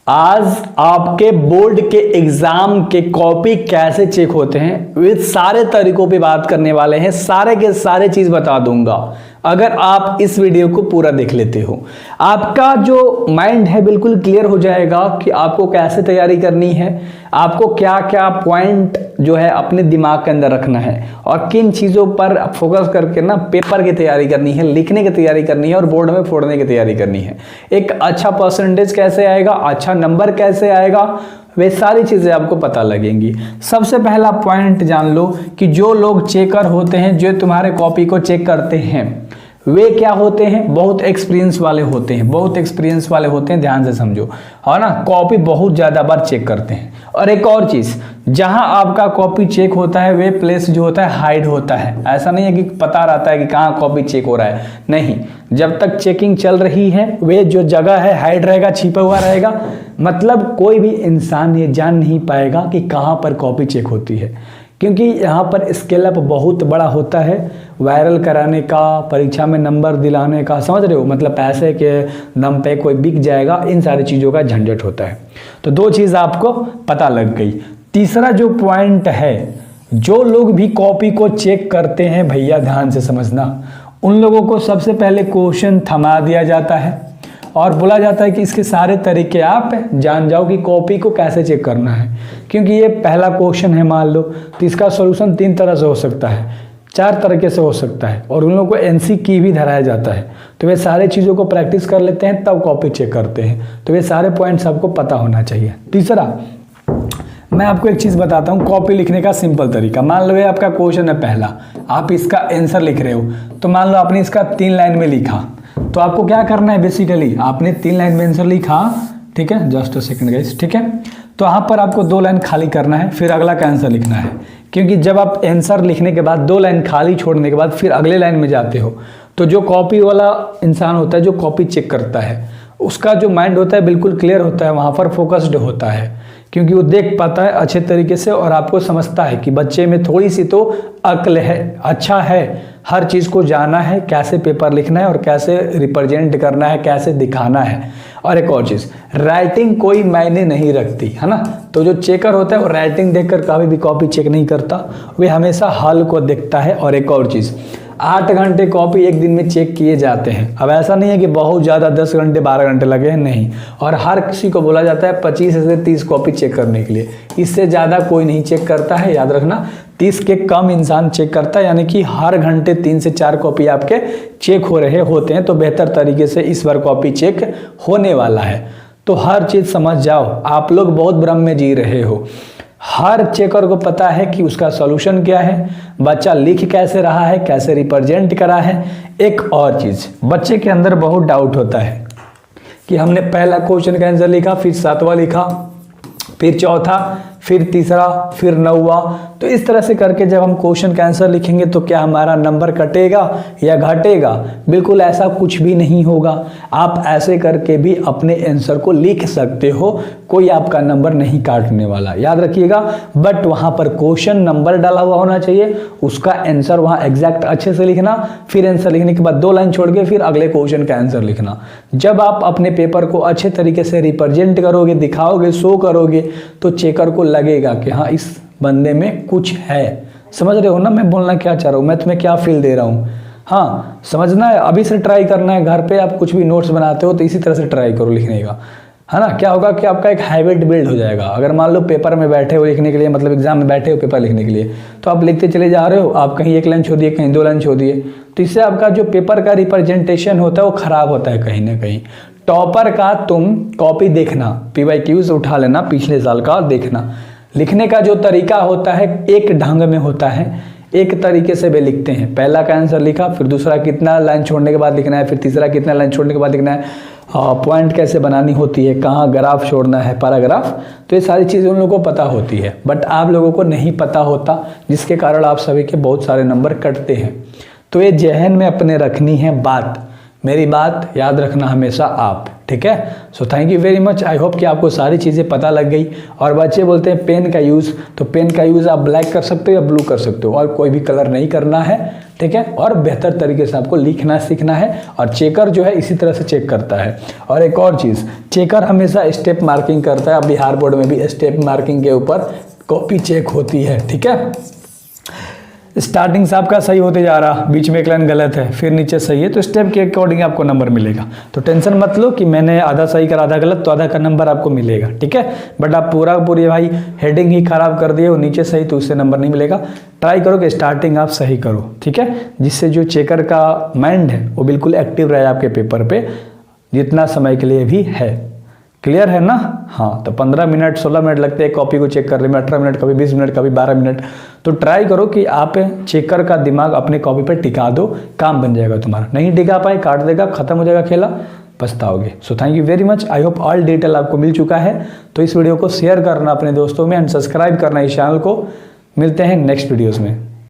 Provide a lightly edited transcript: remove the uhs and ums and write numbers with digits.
आज आपके बोर्ड के एग्जाम के कॉपी कैसे चेक होते हैं विद सारे तरीकों पे बात करने वाले हैं। सारे के सारे चीज बता दूंगा अगर आप इस वीडियो को पूरा देख लेते हो। आपका जो माइंड है बिल्कुल क्लियर हो जाएगा कि आपको कैसे तैयारी करनी है, आपको क्या क्या पॉइंट जो है अपने दिमाग के अंदर रखना है और किन चीज़ों पर फोकस करके ना पेपर की तैयारी करनी है, लिखने की तैयारी करनी है और बोर्ड में फोड़ने की तैयारी करनी है। एक अच्छा परसेंटेज कैसे आएगा, अच्छा नंबर कैसे आएगा, वे सारी चीज़ें आपको पता लगेंगी। सबसे पहला पॉइंट जान लो कि जो लोग चेकर होते हैं, जो तुम्हारे कॉपी को चेक करते हैं, वे क्या होते हैं, बहुत एक्सपीरियंस वाले होते हैं। बहुत एक्सपीरियंस वाले होते हैं, ध्यान से समझो, है ना। कॉपी बहुत ज़्यादा बार चेक करते हैं। और एक और चीज़, जहां आपका कॉपी चेक होता है वे प्लेस जो होता है हाइड होता है। ऐसा नहीं है कि पता रहता है कि कहाँ कॉपी चेक हो रहा है, नहीं। जब तक चेकिंग चल रही है वे जो जगह है हाइड रहेगा, छिपा हुआ रहेगा। मतलब कोई भी इंसान ये जान नहीं पाएगा कि कहाँ पर कॉपी चेक होती है, क्योंकि यहाँ पर स्केल अप बहुत बड़ा होता है। वायरल कराने का, परीक्षा में नंबर दिलाने का, समझ रहे हो, मतलब पैसे के दम पे कोई बिक जाएगा, इन सारी चीज़ों का झंझट होता है। तो दो चीज़ आपको पता लग गई। तीसरा जो पॉइंट है, जो लोग भी कॉपी को चेक करते हैं भैया ध्यान से समझना, उन लोगों को सबसे पहले क्वेश्चन थमा दिया जाता है और बोला जाता है कि इसके सारे तरीके आप जान जाओ कि कॉपी को कैसे चेक करना है। क्योंकि ये पहला क्वेश्चन है मान लो, तो इसका सॉल्यूशन 3 तरह से हो सकता है, 4 तरीके से हो सकता है और उन लोगों को एनसी की भी धराया जाता है। तो वे सारे चीज़ों को प्रैक्टिस कर लेते हैं तब कॉपी चेक करते हैं। तो वे सारे पॉइंट्स आपको पता होना चाहिए। तीसरा, मैं आपको एक चीज़ बताता हूँ कॉपी लिखने का सिंपल तरीका। मान लो ये आपका क्वेश्चन है पहला, आप इसका आंसर लिख रहे हो, तो मान लो आपने इसका 3 लाइन में लिखा, तो आपको क्या करना है, बेसिकली आपने 3 लाइन में आंसर लिखा, ठीक है, जस्ट अ सेकंड गाइस, ठीक है। तो यहाँ पर आपको 2 लाइन खाली करना है, फिर अगला का आंसर लिखना है। क्योंकि जब आप आंसर लिखने के बाद 2 लाइन खाली छोड़ने के बाद फिर अगले लाइन में जाते हो, तो जो कॉपी वाला इंसान होता है, जो कॉपी चेक करता है, उसका जो माइंड होता है बिल्कुल क्लियर होता है, वहाँ पर फोकस्ड होता है, क्योंकि वो देख पाता है अच्छे तरीके से और आपको समझता है कि बच्चे में थोड़ी सी तो अक्ल है, अच्छा है, हर चीज़ को जाना है, कैसे पेपर लिखना है और कैसे रिप्रेजेंट करना है, कैसे दिखाना है। और एक और चीज़, राइटिंग कोई मायने नहीं रखती, है ना। तो जो चेकर होता है वो राइटिंग देखकर कभी भी कॉपी चेक नहीं करता, वे हमेशा हल को देखता है। और एक और चीज़, 8 घंटे कॉपी एक दिन में चेक किए जाते हैं। अब ऐसा नहीं है कि बहुत ज़्यादा 10 घंटे 12 घंटे लगे हैं, नहीं। और हर किसी को बोला जाता है 25 से 30 कॉपी चेक करने के लिए, इससे ज़्यादा कोई नहीं चेक करता है, याद रखना। 30 के कम इंसान चेक करता है, यानी कि हर घंटे 3 से 4 कॉपी आपके चेक हो रहे होते हैं। तो बेहतर तरीके से इस बार कॉपी चेक होने वाला है। तो हर चीज़ समझ जाओ, आप लोग बहुत भ्रम में जी रहे हो। हर चेकर को पता है कि उसका सॉल्यूशन क्या है, बच्चा लिख कैसे रहा है, कैसे रिप्रेजेंट करा है। एक और चीज़, बच्चे के अंदर बहुत डाउट होता है कि हमने पहला क्वेश्चन का आंसर लिखा, फिर 7वां लिखा, फिर चौथा, फिर तीसरा, फिर 9वां। तो इस तरह से करके जब हम क्वेश्चन का आंसर लिखेंगे तो क्या हमारा नंबर कटेगा या घटेगा? बिल्कुल ऐसा कुछ भी नहीं होगा। आप ऐसे करके भी अपने आंसर को लिख सकते हो, कोई आपका नंबर नहीं काटने वाला, याद रखिएगा। बट वहाँ पर क्वेश्चन नंबर डाला हुआ होना चाहिए, उसका आंसर वहाँ एग्जैक्ट अच्छे से लिखना, फिर आंसर लिखने के बाद 2 लाइन छोड़ के फिर अगले क्वेश्चन का आंसर लिखना। जब आप अपने पेपर को अच्छे तरीके से रिप्रेजेंट करोगे, दिखाओगे, शो करोगे, तो चेकर को लगेगा कि हाँ इस बंदे में कुछ है। समझ रहे हो ना मैं बोलना क्या चाह रहा हूँ, मैं तुम्हें क्या फील दे रहा हूँ? हाँ, समझना है, अभी से ट्राई करना है। घर पे आप कुछ भी नोट्स बनाते हो तो इसी तरह से ट्राई करो लिखने का, है ना। क्या होगा कि आपका एक हैबिट बिल्ड हो जाएगा। अगर मान लो पेपर में बैठे हो लिखने के लिए, मतलब एग्जाम में बैठे हो पेपर लिखने के लिए, तो आप लिखते चले जा रहे हो, आप कहीं 1 लाइन छोड़ दिए, कहीं 2 लाइन छोड़ दिए, तो इससे आपका जो पेपर का रिप्रेजेंटेशन होता है वो खराब होता है कहीं ना कहीं। टॉपर का तुम कॉपी देखना, PYQs उठा लेना पिछले साल का, देखना लिखने का जो तरीका होता है एक ढंग में होता है, एक तरीके से वे लिखते हैं। पहला का आंसर लिखा, फिर दूसरा कितना लाइन छोड़ने के बाद लिखना है, फिर तीसरा कितना लाइन छोड़ने के बाद लिखना है, पॉइंट कैसे बनानी होती है, कहाँ ग्राफ छोड़ना है, पैराग्राफ। तो ये सारी चीज़ें उन लोगों को पता होती है, बट आप लोगों को नहीं पता होता, जिसके कारण आप सभी के बहुत सारे नंबर कटते हैं। तो ये जहन में अपने रखनी है बात। मेरी बात याद रखना हमेशा आप, ठीक है। So thank you very much. I hope कि आपको सारी चीज़ें पता लग गई। और बच्चे बोलते हैं पेन का यूज़, तो पेन का यूज़ आप ब्लैक कर सकते हो या ब्लू कर सकते हो, और कोई भी कलर नहीं करना है, ठीक है। और बेहतर तरीके से आपको लिखना सीखना है। और चेकर जो है इसी तरह से चेक करता है। और एक और चीज़, चेकर हमेशा स्टेप मार्किंग करता है। बिहार बोर्ड में भी स्टेप मार्किंग के ऊपर कॉपी चेक होती है, ठीक है। स्टार्टिंग से आपका सही होते जा रहा, बीच में एक लाइन गलत है, फिर नीचे सही है, तो स्टेप के अकॉर्डिंग आपको नंबर मिलेगा। तो टेंशन मत लो कि मैंने आधा सही कर आधा गलत, तो आधा का नंबर आपको मिलेगा, ठीक है। बट आप पूरी भाई हेडिंग ही खराब कर दिए हो, नीचे सही, तो उससे नंबर नहीं मिलेगा। ट्राई करो कि स्टार्टिंग आप सही करो, ठीक है, जिससे जो चेकर का माइंड है वो बिल्कुल एक्टिव रहे आपके पेपर पे, जितना समय के लिए भी है। क्लियर है ना? हाँ, तो 15 मिनट 16 मिनट लगते हैं कॉपी को चेक करने में, 18 मिनट, कभी 20 मिनट, कभी 12 मिनट। तो ट्राई करो कि आप चेकर का दिमाग अपने कॉपी पर टिका दो, काम बन जाएगा तुम्हारा। नहीं टिका पाए, काट देगा, खत्म हो जाएगा खेला, पछताओगे। So thank you very much. I hope all detail आपको मिल चुका है। तो इस वीडियो को शेयर करना अपने दोस्तों में एंड सब्सक्राइब करना इस चैनल को। मिलते हैं नेक्स्ट वीडियोज़ में।